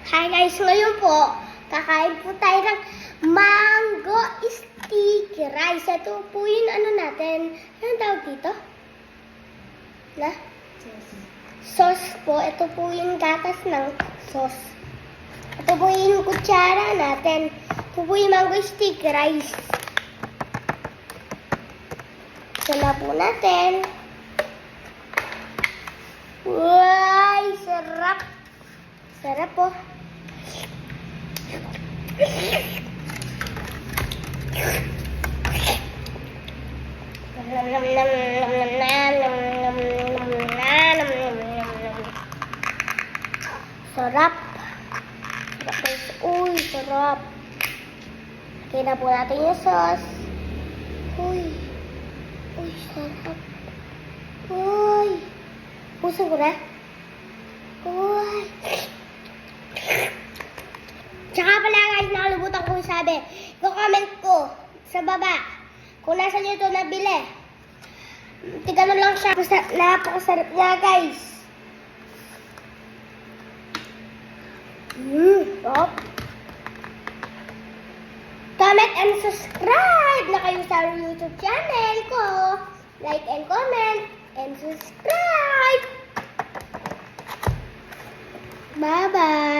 Hi guys, ngayon po, kakain po tayo ng mango sticky rice. Ito po yung ano natin. Anong tawag dito? Na? Sauce po. Ito po yung gatas ng sauce. Ito po yung kutsara natin. Ito po yung mango sticky rice. Ito na po natin. Wow! Sarap! Sarap po. Sarap. Uy, sarap. Lagyan na po natin yung sauce. Uy. Uy, sarap. Uy. Puso ko na. Uy. Tsaka pala guys, nakalimutan ko yung sabi. I-comment ko sa baba kung nasa nyo ito nabili. Tigano lang siya. Napakasarap niya guys. Stop. Comment and subscribe na kayo sa YouTube channel ko. Like and comment and subscribe. Bye-bye.